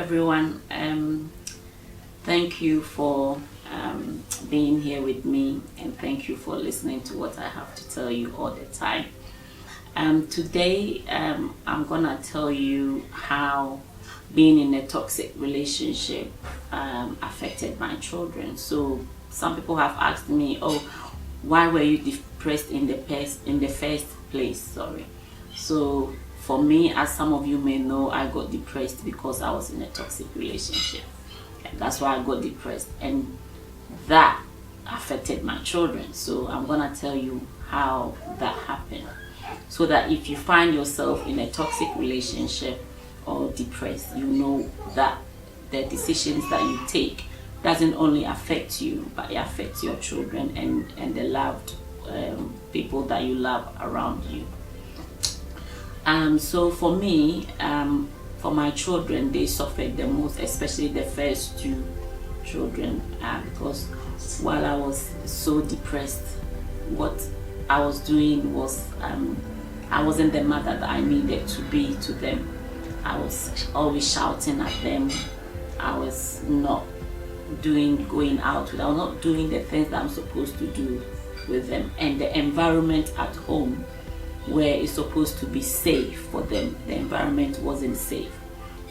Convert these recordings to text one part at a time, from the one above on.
everyone. Thank you for being here with me, and thank you for listening to what I have to tell you all the time. Today, I'm gonna tell you how being in a toxic relationship affected my children. So some people have asked me, "Oh, why were you depressed in the first place?" Sorry. So for me, as some of you may know, I got depressed because I was in a toxic relationship. And that's why I got depressed, and that affected my children. So I'm gonna tell you how that happened, so that if you find yourself in a toxic relationship or depressed, you know that the decisions that you take doesn't only affect you, but it affects your children and the loved people that you love around you. So for me, for my children, they suffered the most, especially the first two children, because while I was so depressed, what I was doing was I wasn't the mother that I needed to be to them. I was always shouting at them. I was not going out with, I was not doing the things that I'm supposed to do with them, and the environment at home where it's supposed to be safe for them, the environment wasn't safe.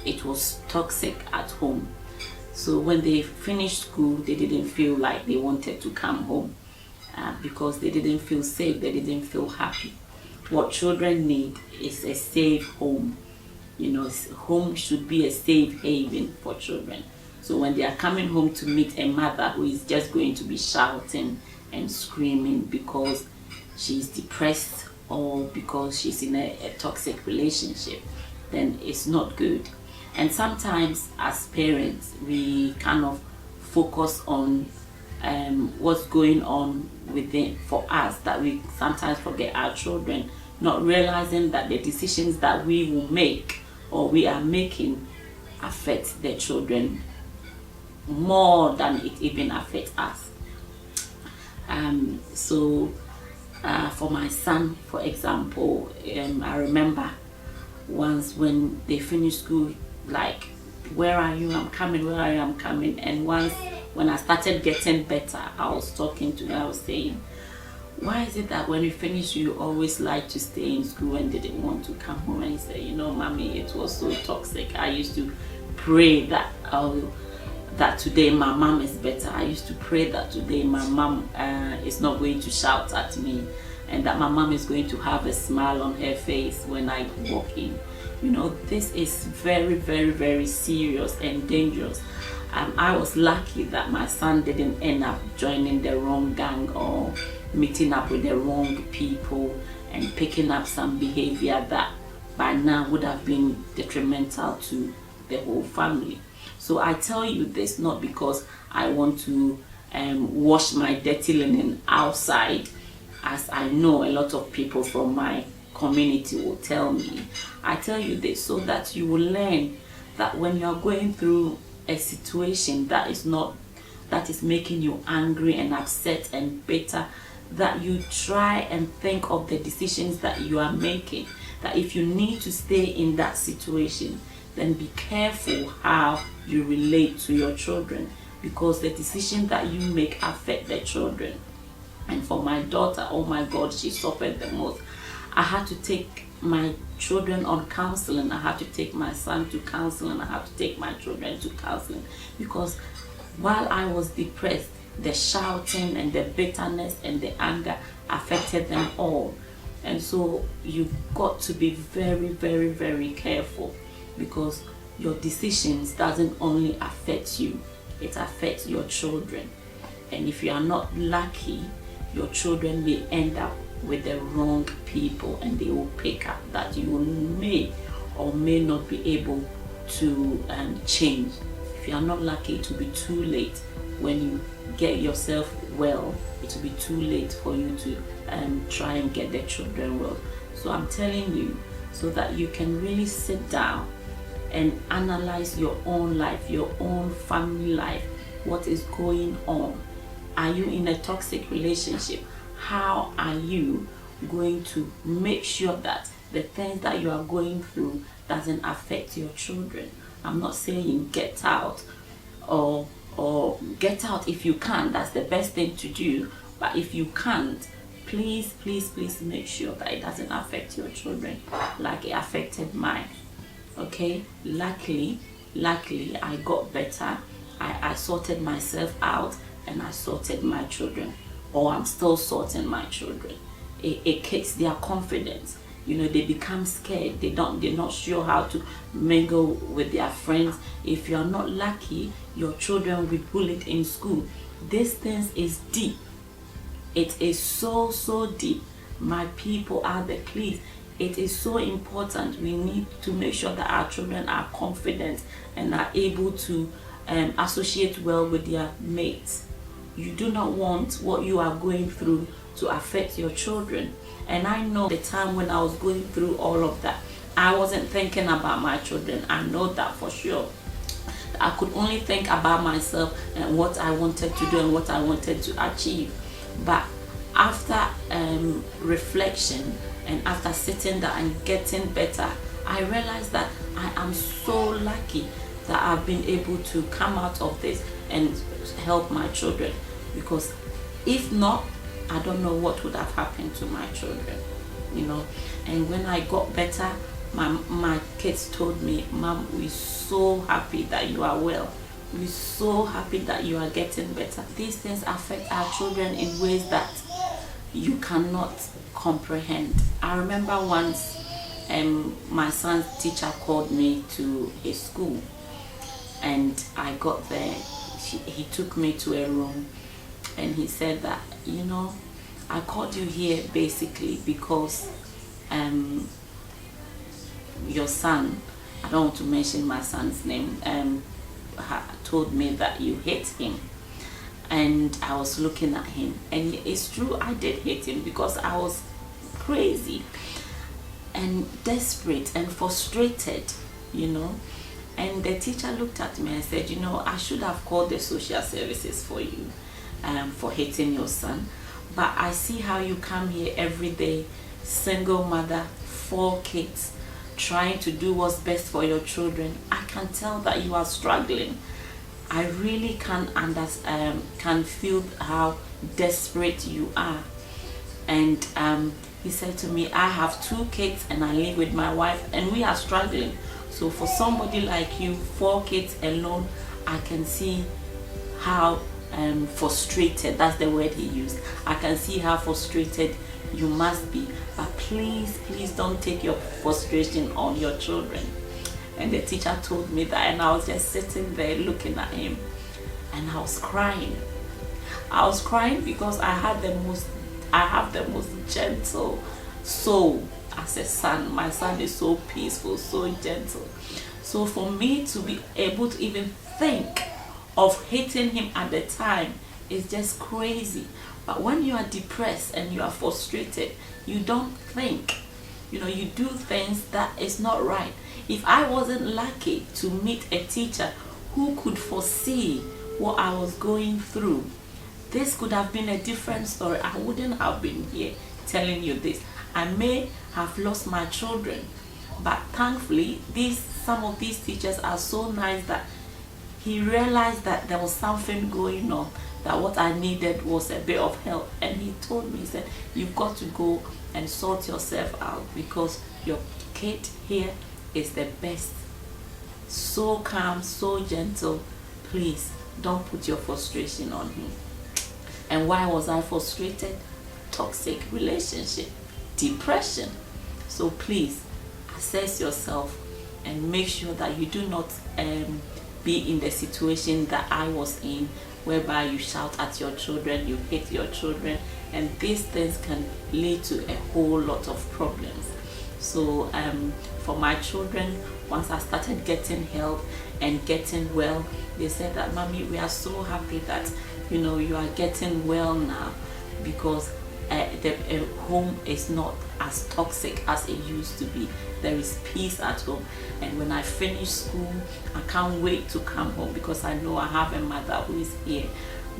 It was toxic at home. So when they finished school, they didn't feel like they wanted to come home because they didn't feel safe, they didn't feel happy. What children need is a safe home. You know, home should be a safe haven for children. So when they are coming home to meet a mother who is just going to be shouting and screaming because she's depressed or because she's in a toxic relationship, then it's not good. And sometimes as parents, we kind of focus on what's going on within for us, that we sometimes forget our children, not realizing that the decisions that we will make or we are making affect the children more than it even affects us. For my son, for example, I remember once when they finished school, like, "Where are you? I'm coming. Where are you? I'm coming." And once when I started getting better, I was talking to her, I was saying, "Why is it that when you finish, you always like to stay in school and didn't want to come home?" And he said, "You know, Mommy, it was so toxic. I used to pray that that today my mom is better. I used to pray that today my mom is not going to shout at me, and that my mom is going to have a smile on her face when I walk in." You know, this is very, very, very serious and dangerous. I was lucky that my son didn't end up joining the wrong gang or meeting up with the wrong people and picking up some behavior that by now would have been detrimental to the whole family. So I tell you this not because I want to wash my dirty linen outside, as I know a lot of people from my community will tell me. I tell you this so that you will learn that when you are going through a situation that is making you angry and upset and bitter, that you try and think of the decisions that you are making. That if you need to stay in that situation, then be careful how you relate to your children, because the decisions that you make affect the children. And for my daughter, oh my God, she suffered the most. I had to take my children on counseling. I had to take my son to counseling. I had to take my children to counseling, because while I was depressed, the shouting and the bitterness and the anger affected them all. And so you've got to be very, very, very careful, because your decisions doesn't only affect you, it affects your children. And if you are not lucky, your children may end up with the wrong people, and they will pick up that you may or may not be able to change. If you are not lucky, it will be too late. When you get yourself well, it will be too late for you to try and get the children well. So I'm telling you, so that you can really sit down and analyze your own life, your own family life. What is going on? Are you in a toxic relationship? How are you going to make sure that the things that you are going through doesn't affect your children? I'm not saying get out, or get out if you can. That's the best thing to do. But if you can't, please make sure that it doesn't affect your children like it affected mine. Okay, luckily I got better. I sorted myself out, and I sorted my children, or I'm still sorting my children. It kicks their confidence. They become scared. They're not sure how to mingle with their friends. If you're not lucky, your children will be bullied in school. This thing is deep. It is so deep. My people out there, please, it is so important. We need to make sure that our children are confident and are able to associate well with their mates. You do not want what you are going through to affect your children. And I know the time when I was going through all of that, I wasn't thinking about my children. I know that for sure. I could only think about myself and what I wanted to do and what I wanted to achieve. But after reflection, and after sitting down and getting better, I realized that I am so lucky that I've been able to come out of this and help my children. Because if not, I don't know what would have happened to my children. And when I got better, my kids told me, "Mom, we're so happy that you are well. We're so happy that you are getting better." These things affect our children in ways that you cannot comprehend. I remember once my son's teacher called me to his school, and I got there. He took me to a room, and he said that, I called you here basically because your son, I don't want to mention my son's name, told me that you hate him. And I was looking at him, and it's true, I did hate him because I was crazy and desperate and frustrated, And the teacher looked at me and said, I should have called the social services for you for hating your son. But I see how you come here every day, single mother, 4 kids, trying to do what's best for your children. I can tell that you are struggling. I really can feel how desperate you are. And he said to me, I have 2 kids and I live with my wife, and we are struggling. So for somebody like you, 4 kids alone, I can see how frustrated, that's the word he used. I can see how frustrated you must be. But please don't take your frustration on your children. And the teacher told me that, and I was just sitting there looking at him, and I was crying. I was crying because I have the most gentle soul as a son. My son is so peaceful, so gentle. So for me to be able to even think of hating him at the time is just crazy. But when you are depressed and you are frustrated, you don't think. You do things that is not right. If I wasn't lucky to meet a teacher who could foresee what I was going through, this could have been a different story. I wouldn't have been here telling you this. I may have lost my children, but thankfully some of these teachers are so nice that he realized that there was something going on, that what I needed was a bit of help. And he told me, he said, you've got to go and sort yourself out because your kid here is the best. So calm, so gentle. Please don't put your frustration on him. And why was I frustrated? Toxic relationship, depression. So please assess yourself and make sure that you do not be in the situation that I was in, whereby you shout at your children, you hate your children, and these things can lead to a whole lot of problems. So for my children, once I started getting help and getting well, they said that, Mommy, we are so happy that you are getting well now, because the home is not as toxic as it used to be. There is peace at home, and when I finish school, I can't wait to come home because I know I have a mother who is here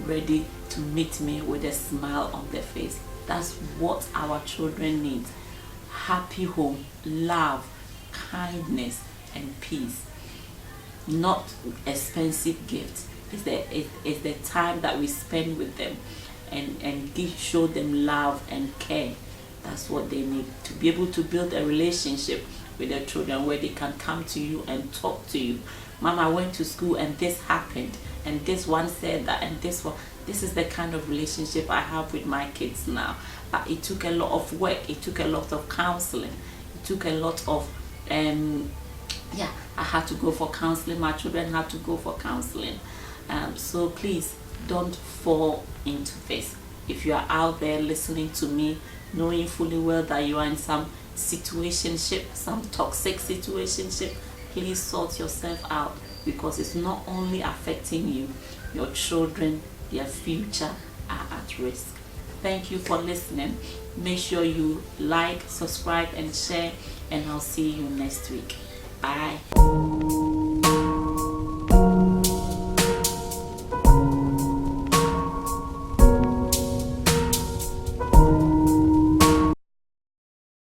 ready to meet me with a smile on their face. That's what our children need. Happy home, love, kindness, and peace. not expensive gifts. It's the time that we spend with them, and show them love and care. That's what they need, to be able to build a relationship with their children where they can come to you and talk to you. Mom, I went to school and this happened, and this one said that, and this one. This is the kind of relationship I have with my kids now. But it took a lot of work. It took a lot of counseling. It took a lot of I had to go for counseling. My children had to go for counseling. So please don't fall into this. If you are out there listening to me, knowing fully well that you are in some situationship, some toxic situationship, please sort yourself out, because it's not only affecting you, your children, their future are at risk. Thank you for listening. Make sure you like, subscribe, and share, and I'll see you next week. Bye.